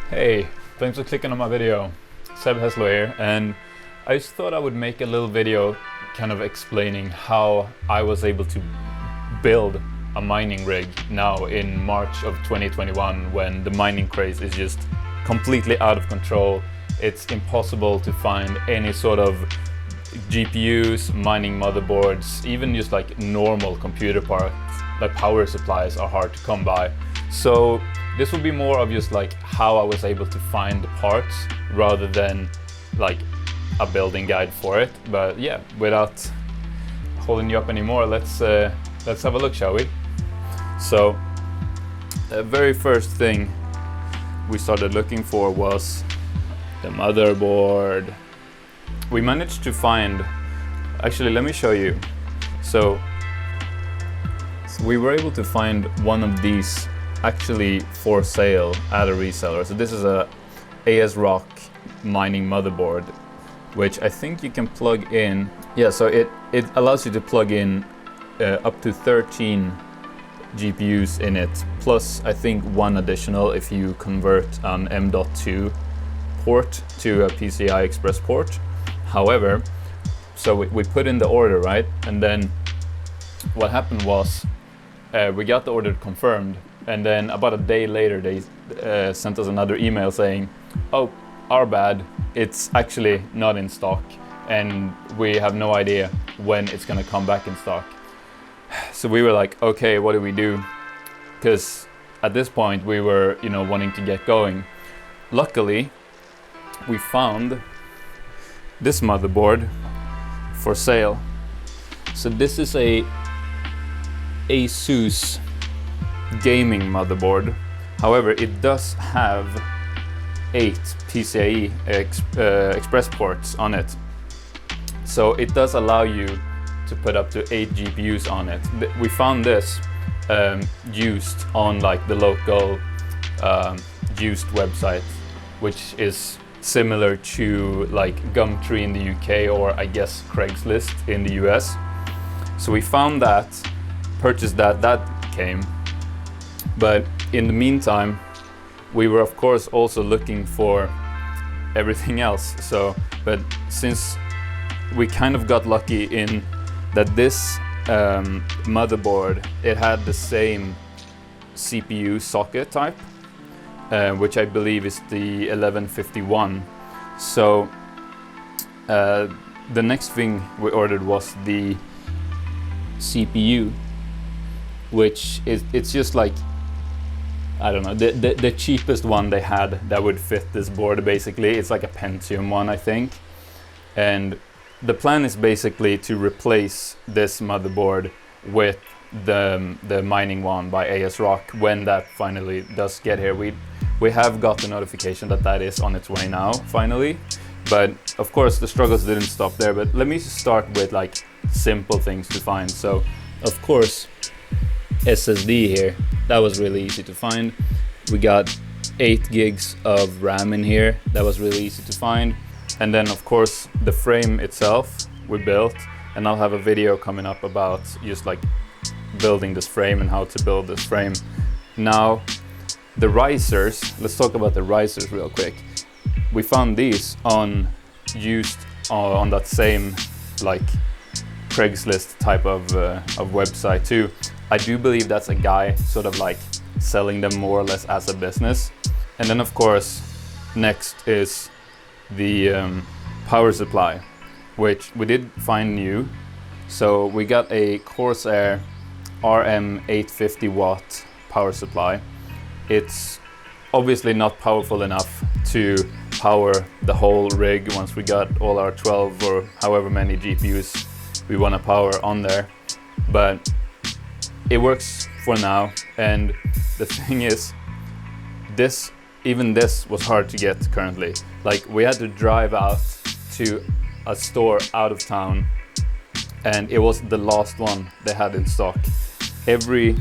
Hey, thanks for clicking on my video. 𝗧-𝗦𝗛𝗥𝗧𝗦 here, and I just thought I would make a little video kind of explaining how I was able to build a mining rig now in March of 2021 when the mining craze is just completely out of control. It's impossible to find any sort of GPUs, mining motherboards, even just like normal computer parts, like power supplies are hard to come by. So this will be more of just like how I was able to find the parts rather than like a building guide for it. But yeah, without holding you up anymore, let's have a look, shall we? So the very first thing we started looking for was the motherboard. We managed to find, actually let me show you. So we were able to find one of these actually for sale at a reseller. So this is a ASRock mining motherboard, which I think you can plug in. Yeah, so it allows you to plug in up to 13 GPUs in it, plus I think one additional if you convert an M.2 port to a PCI Express port. However, so we put in the order, right? And then what happened was we got the order confirmed, and then about a day later they sent us another email saying, oh, our bad, it's actually not in stock and we have no idea when it's gonna come back in stock. So we were like, okay, what do we do? Because at this point we were, you know, wanting to get going. Luckily, we found this motherboard for sale. So this is a ASUS gaming motherboard. However, it does have 8 PCIe Express ports on it. So it does allow you to put up to 8 GPUs on it. We found this used on like the local used website, which is similar to like Gumtree in the UK, or I guess Craigslist in the US. So we found that, purchased that came. But in the meantime, we were of course also looking for everything else. So, but since we kind of got lucky in that this motherboard, it had the same CPU socket type, which I believe is the 1151. So the next thing we ordered was the CPU, which is, it's just like, I don't know, the cheapest one they had that would fit this board basically. It's like a Pentium one, I think. And the plan is basically to replace this motherboard with the mining one by ASRock when that finally does get here. We have got the notification that that is on its way now, finally. But of course the struggles didn't stop there. But let me start with like simple things to find. So of course, SSD here, that was really easy to find. We got 8 gigs of RAM in here, that was really easy to find. And then of course the frame itself we built, and I'll have a video coming up about just like building this frame and how to build this frame. Now the risers, let's talk about the risers real quick. We found these used on that same like Craigslist type of website too. I do believe that's a guy sort of like selling them more or less as a business. And then of course next is the power supply, which we did find new. So we got a Corsair RM 850 watt power supply. It's obviously not powerful enough to power the whole rig once we got all our 12 or however many GPUs we want to power on there, but it works for now. And the thing is, even this was hard to get currently. Like we had to drive out to a store out of town, and it was the last one they had in stock. Every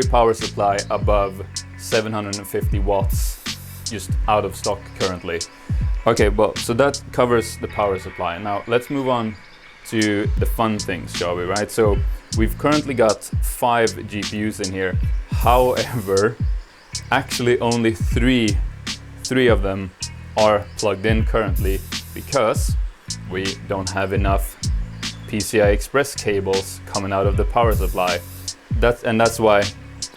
power supply above 750 watts just out of stock currently. Okay, well, so that covers the power supply. Now let's move on to the fun things, shall we, right? So we've currently got 5 GPUs in here. However, actually only three of them are plugged in currently because we don't have enough PCI Express cables coming out of the power supply. That's why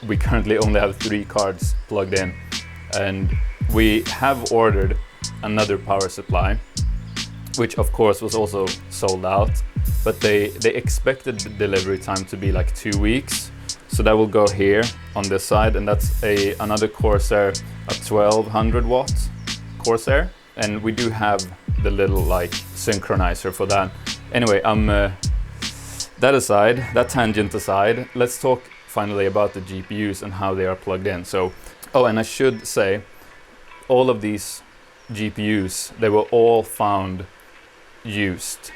we currently only have 3 cards plugged in. And we have ordered another power supply, which of course was also sold out, but they expected the delivery time to be like 2 weeks. So that will go here on this side, and that's another Corsair, a 1200 watt Corsair, and we do have the little like synchronizer for that. Anyway, that tangent aside, let's talk finally about the GPUs and how they are plugged in. So, oh, and I should say, all of these GPUs, they were all found used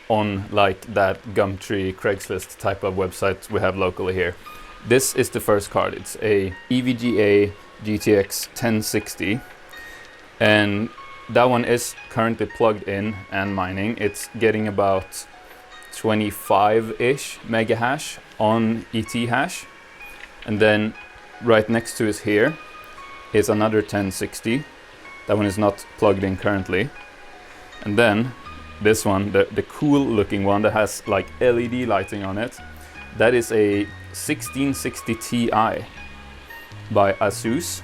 on like that Gumtree, Craigslist type of website we have locally here. This is the first card. It's a EVGA GTX 1060, and that one is currently plugged in and mining. It's getting about 25-ish mega hash on ET hash, and then right next to us here is another 1060. That one is not plugged in currently. And then this one, the cool looking one that has like LED lighting on it, that is a 1660 Ti by Asus,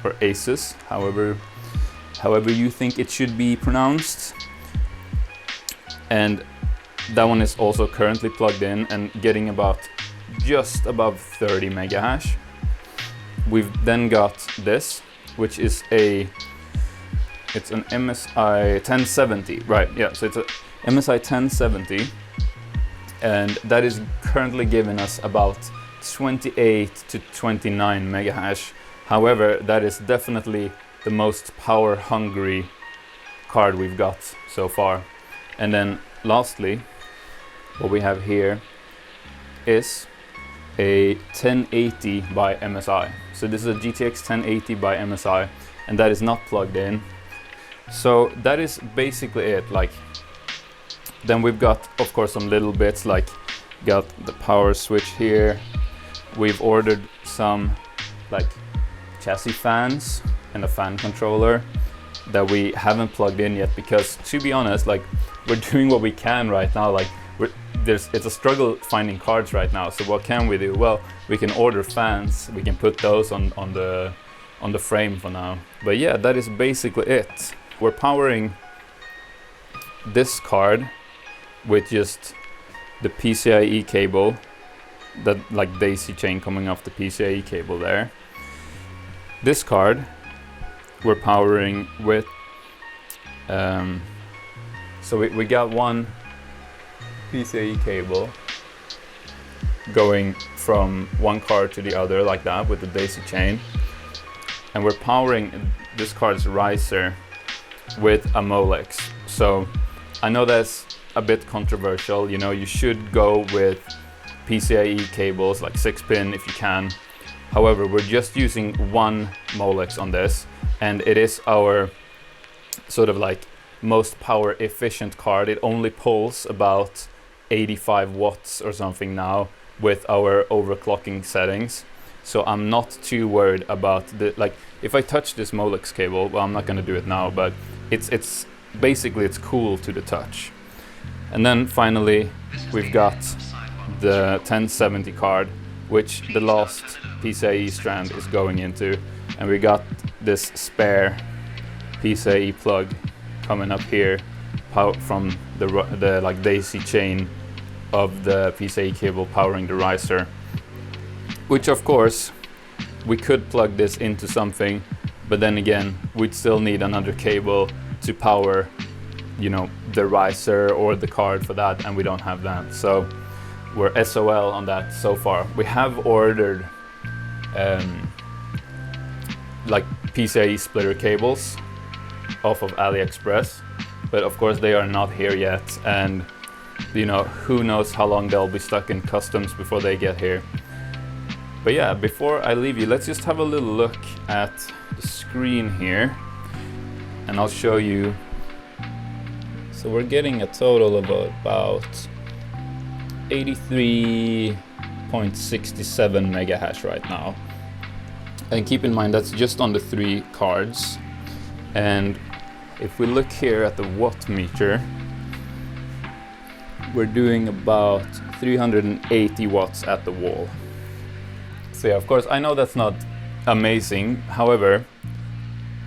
or Asus, however you think it should be pronounced. And that one is also currently plugged in and getting about just above 30 mega hash. We've then got this, which is it's an MSI 1070, right? Yeah, so it's a MSI 1070, and that is currently giving us about 28 to 29 mega hash. However, that is definitely the most power hungry card we've got so far. And then lastly, what we have here is a 1080 by MSI. So this is a GTX 1080 by MSI, and that is not plugged in. So that is basically it. Like, then we've got, of course, some little bits, like got the power switch here. We've ordered some like chassis fans and a fan controller that we haven't plugged in yet, because to be honest, like, we're doing what we can right now. Like, it's a struggle finding cards right now. So what can we do? Well, we can order fans. We can put those on the frame for now. But yeah, that is basically it. We're powering this card with just the PCIe cable, that like daisy chain coming off the PCIe cable there. This card we're powering with, so we got one PCIe cable going from one card to the other like that with the daisy chain, and we're powering this card's riser with a Molex. So I know that's a bit controversial, you know, you should go with PCIe cables like 6-pin if you can. However, we're just using one Molex on this, and it is our sort of like most power efficient card. It only pulls about 85 watts or something now with our overclocking settings. So I'm not too worried about like, if I touch this Molex cable, well, I'm not going to do it now, but it's basically, it's cool to the touch. And then finally, we've got the 1070 card, which the last PCIe strand is going into, and we got this spare PCIe plug coming up here from the like daisy chain of the PCIe cable powering the riser, which of course we could plug this into something, but then again we'd still need another cable to power, you know, the riser or the card for that, and we don't have that. So we're SOL on that so far. We have ordered like PCIe splitter cables off of AliExpress, but of course they are not here yet, and you know, who knows how long they'll be stuck in customs before they get here. But yeah, before I leave you, let's just have a little look at the screen here, and I'll show you. So we're getting a total of about 83.67 mega hash right now. And keep in mind that's just on the 3 cards. And if we look here at the watt meter, we're doing about 380 watts at the wall. So yeah, of course, I know that's not amazing. However,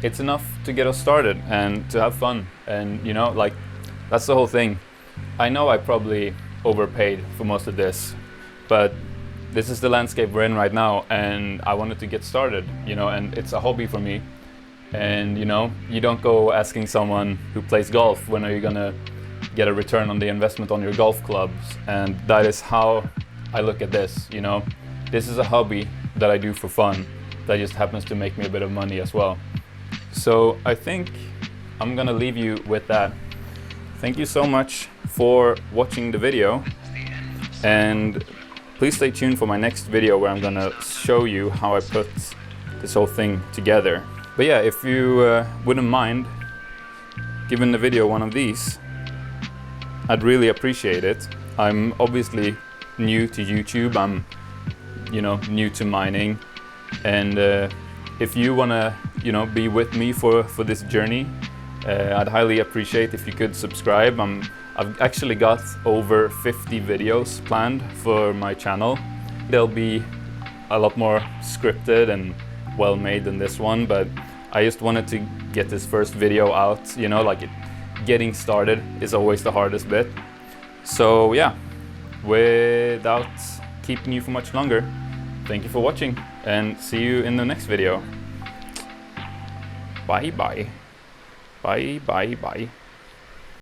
it's enough to get us started and to have fun. And you know, like, that's the whole thing. I know I probably overpaid for most of this, but this is the landscape we're in right now, and I wanted to get started, you know, and it's a hobby for me. And you know, you don't go asking someone who plays golf, when are you gonna get a return on the investment on your golf clubs? And that is how I look at this, you know. This is a hobby that I do for fun, that just happens to make me a bit of money as well. So I think I'm gonna leave you with that. Thank you so much for watching the video, and please stay tuned for my next video where I'm gonna show you how I put this whole thing together. But yeah, if you wouldn't mind giving the video one of these, I'd really appreciate it. I'm obviously new to YouTube, I'm, you know, new to mining, and if you wanna, you know, be with me for this journey, I'd highly appreciate if you could subscribe. I've actually got over 50 videos planned for my channel. They'll be a lot more scripted and well made than this one, but I just wanted to get this first video out, you know, like getting started is always the hardest bit. So yeah, without keeping you for much longer, thank you for watching and see you in the next video. Bye bye. Bye bye bye.